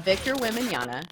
Victor Wembanyama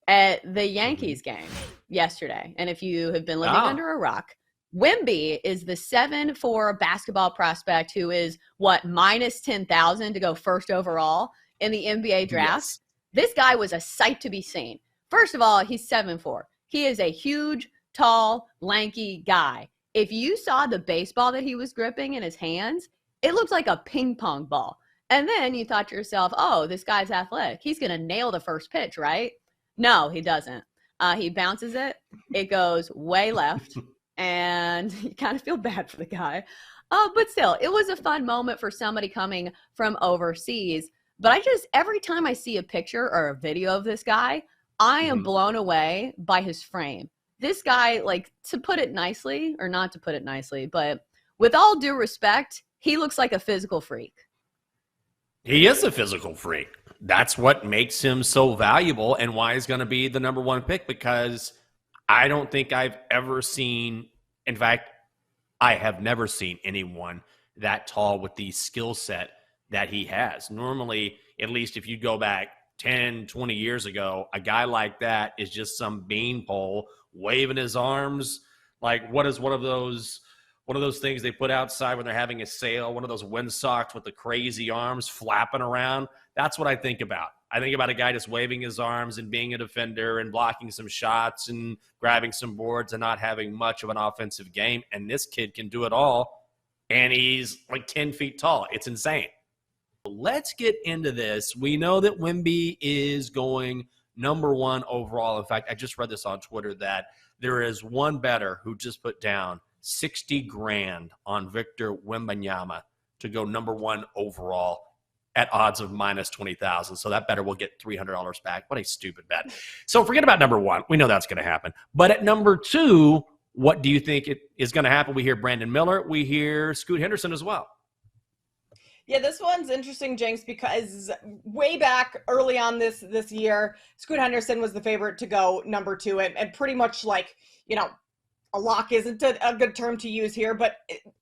at the Yankees game yesterday. And if you have been living under a rock, Wemby is the 7'4" basketball prospect who is, minus 10,000 to go first overall in the NBA draft. Yes. This guy was a sight to be seen. First of all, he's 7'4". He is a huge, tall, lanky guy. If you saw the baseball that he was gripping in his hands, it looked like a ping pong ball. And then you thought to yourself, oh, this guy's athletic. He's going to nail the first pitch, right? No, he doesn't. He bounces it. It goes way left. And you kind of feel bad for the guy. But still, it was a fun moment for somebody coming from overseas. But every time I see a picture or a video of this guy, I am blown away by his frame. This guy, to put it nicely, or not to put it nicely, but with all due respect, he looks like a physical freak. He is a physical freak. That's what makes him so valuable and why he's going to be the number one pick, because I don't think I've ever seen, in fact, I have never seen anyone that tall with the skill set that he has. Normally, at least if you go back 10, 20 years ago, a guy like that is just some beanpole waving his arms. Like, what is one of those things they put outside when they're having a sail, one of those windsocks with the crazy arms flapping around? That's what I think about. I think about a guy just waving his arms and being a defender and blocking some shots and grabbing some boards and not having much of an offensive game. And this kid can do it all, and he's like 10 feet tall. It's insane. Let's get into this. We know that Wemby is going number one overall. In fact, I just read this on Twitter that there is one bettor who just put down $60,000 on Victor Wembanyama to go number one overall at odds of minus 20,000. So that bettor will get $300 back. What a stupid bet. So forget about number one. We know that's going to happen. But at number two, what do you think is going to happen? We hear Brandon Miller. We hear Scoot Henderson as well. Yeah, this one's interesting, Jenks, because way back early on this year, Scoot Henderson was the favorite to go number two, and pretty much a lock isn't a good term to use here, but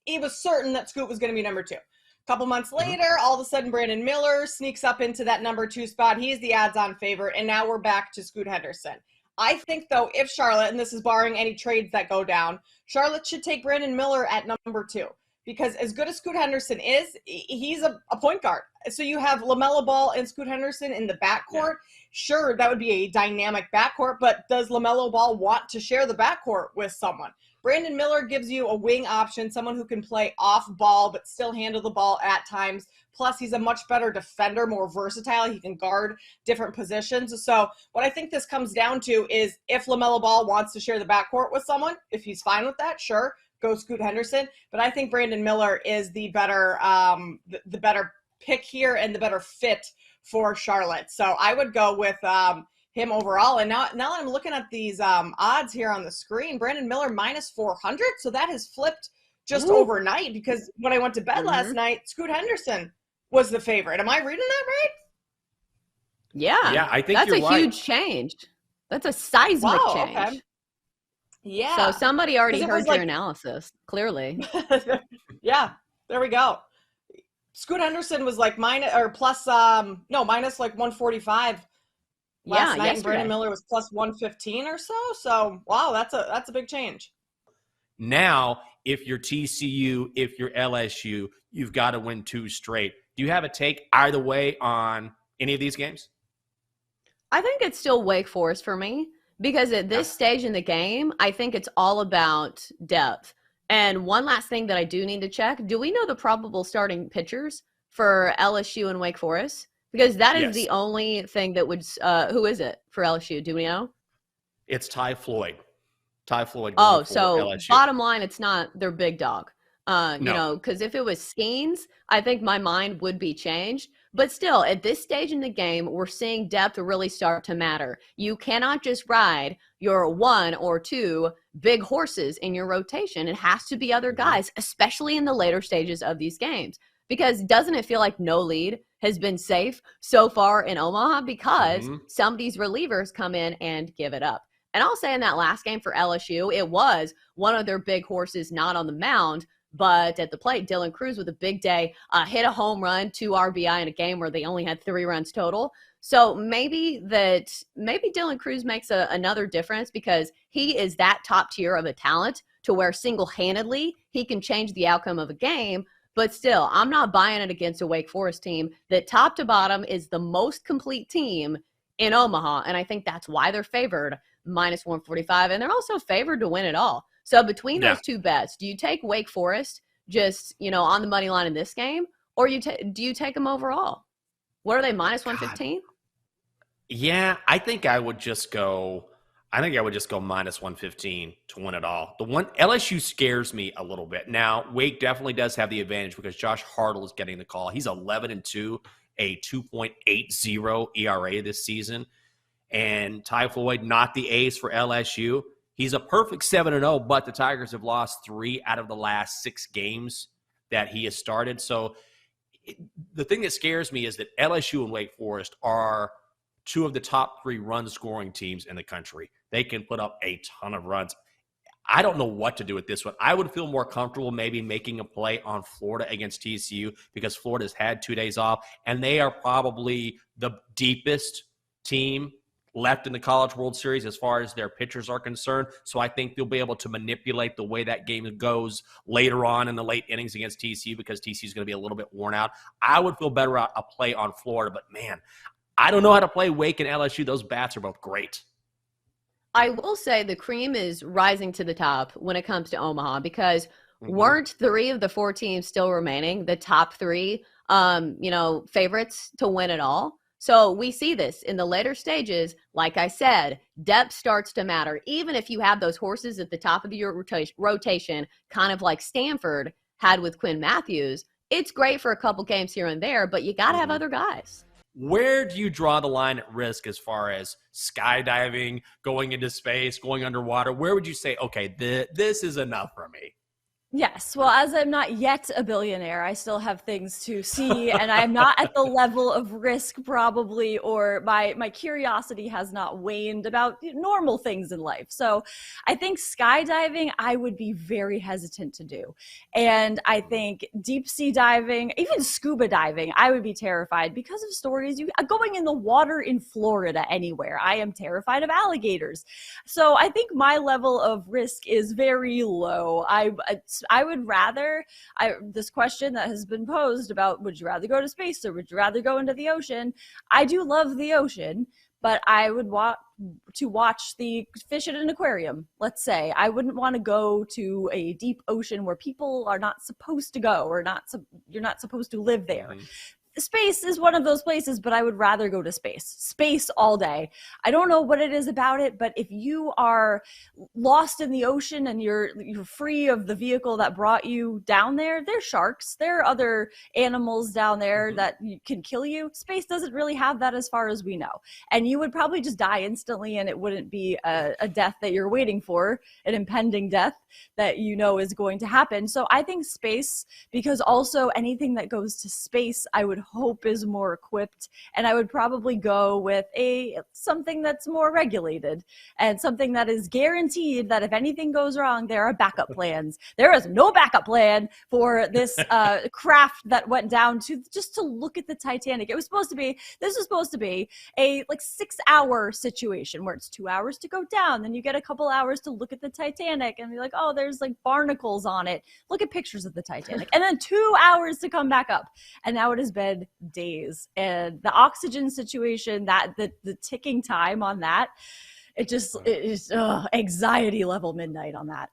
it was certain that Scoot was going to be number two. A couple months later, all of a sudden, Brandon Miller sneaks up into that number two spot. He's the odds-on favorite, and now we're back to Scoot Henderson. I think, though, if Charlotte, and this is barring any trades that go down, Charlotte should take Brandon Miller at number two. Because as good as Scoot Henderson is, he's a point guard. So you have LaMelo Ball and Scoot Henderson in the backcourt. Yeah. Sure, that would be a dynamic backcourt, but does LaMelo Ball want to share the backcourt with someone? Brandon Miller gives you a wing option, someone who can play off ball but still handle the ball at times. Plus, he's a much better defender, more versatile. He can guard different positions. So what I think this comes down to is if LaMelo Ball wants to share the backcourt with someone, if he's fine with that, sure, go Scoot Henderson. But I think Brandon Miller is the better pick here and the better fit for Charlotte. So I would go with him overall. And now that I'm looking at these odds here on the screen, Brandon Miller minus 400. So that has flipped just overnight, because when I went to bed last night, Scoot Henderson was the favorite. Am I reading that right? Yeah. Yeah, I think that's you're a right. huge change. That's a seismic change. Okay. Yeah. So somebody already heard your analysis, clearly. Yeah, there we go. Scoot Henderson was minus like 145 last night, and Brandon Miller was plus 115 or so. So wow, that's a big change. Now, if you're TCU, if you're LSU, you've got to win two straight. Do you have a take either way on any of these games? I think it's still Wake Forest for me. Because at this stage in the game, I think it's all about depth. And one last thing that I do need to check, do we know the probable starting pitchers for LSU and Wake Forest? Because that is the only thing that would who is it for LSU? Do we know? It's Ty Floyd. Ty Floyd. Oh, so LSU. Bottom line, it's not their big dog. Because if it was Skeens, I think my mind would be changed. But still, at this stage in the game, we're seeing depth really start to matter. You cannot just ride your one or two big horses in your rotation. It has to be other guys, especially in the later stages of these games. Because doesn't it feel like no lead has been safe so far in Omaha? Because some of these relievers come in and give it up. And I'll say in that last game for LSU, it was one of their big horses not on the mound, but at the plate. Dylan Cruz with a big day, hit a home run, 2 RBI in a game where they only had 3 runs total. So maybe Dylan Cruz makes another difference because he is that top tier of a talent to where single-handedly he can change the outcome of a game. But still, I'm not buying it against a Wake Forest team that top to bottom is the most complete team in Omaha. And I think that's why they're favored minus 145. And they're also favored to win it all. So between those two bets, do you take Wake Forest just, on the money line in this game? Or do you take them overall? What are they, minus 115? Yeah, I think I would just go minus 115 to win it all. The one LSU scares me a little bit. Now, Wake definitely does have the advantage because Josh Hartle is getting the call. He's 11-2, a 2.80 ERA this season. And Ty Floyd, not the ace for LSU. He's a perfect 7-0, but the Tigers have lost 3 out of the last 6 games that he has started. So the thing that scares me is that LSU and Wake Forest are 2 of the top 3 run-scoring teams in the country. They can put up a ton of runs. I don't know what to do with this one. I would feel more comfortable maybe making a play on Florida against TCU because Florida's had 2 days off, and they are probably the deepest team left in the College World Series as far as their pitchers are concerned. So I think they'll be able to manipulate the way that game goes later on in the late innings against TCU because TCU is going to be a little bit worn out. I would feel better about a play on Florida, but man, I don't know how to play Wake and LSU. Those bats are both great. I will say the cream is rising to the top when it comes to Omaha because weren't 3 of the 4 teams still remaining the top 3, favorites to win it all? So we see this in the later stages. Like I said, depth starts to matter. Even if you have those horses at the top of your rotation, kind of like Stanford had with Quinn Matthews, it's great for a couple games here and there, but you got to have other guys. Where do you draw the line at risk as far as skydiving, going into space, going underwater? Where would you say, okay, this is enough for me? Yes. Well, as I'm not yet a billionaire, I still have things to see, and I'm not at the level of risk probably, or my curiosity has not waned about normal things in life. So I think skydiving, I would be very hesitant to do. And I think deep sea diving, even scuba diving, I would be terrified because of stories. Going in the water in Florida anywhere, I am terrified of alligators. So I think my level of risk is very low. I would rather, this question that has been posed about, would you rather go to space or would you rather go into the ocean? I do love the ocean, but I would want to watch the fish in an aquarium, let's say. I wouldn't want to go to a deep ocean where people are not supposed to go, or you're not supposed to live there. Space is one of those places, but I would rather go to space all day. I don't know what it is about it, but if you are lost in the ocean and you're free of the vehicle that brought you down there, there's sharks, there are other animals down there that can kill you. Space doesn't really have that as far as we know. And you would probably just die instantly, and it wouldn't be a death that you're waiting for, an impending death that is going to happen. So I think space, because also anything that goes to space, I would hope is more equipped, and I would probably go with something that's more regulated and something that is guaranteed that if anything goes wrong, there are backup plans. There is no backup plan for this craft that went down just to look at the Titanic. This was supposed to be a 6-hour situation where it's 2 hours to go down, then you get a couple hours to look at the Titanic and be like, oh, there's barnacles on it. Look at pictures of the Titanic. And then 2 hours to come back up. And now it has been days. And the oxygen situation, that the ticking time on that, it is anxiety level midnight on that.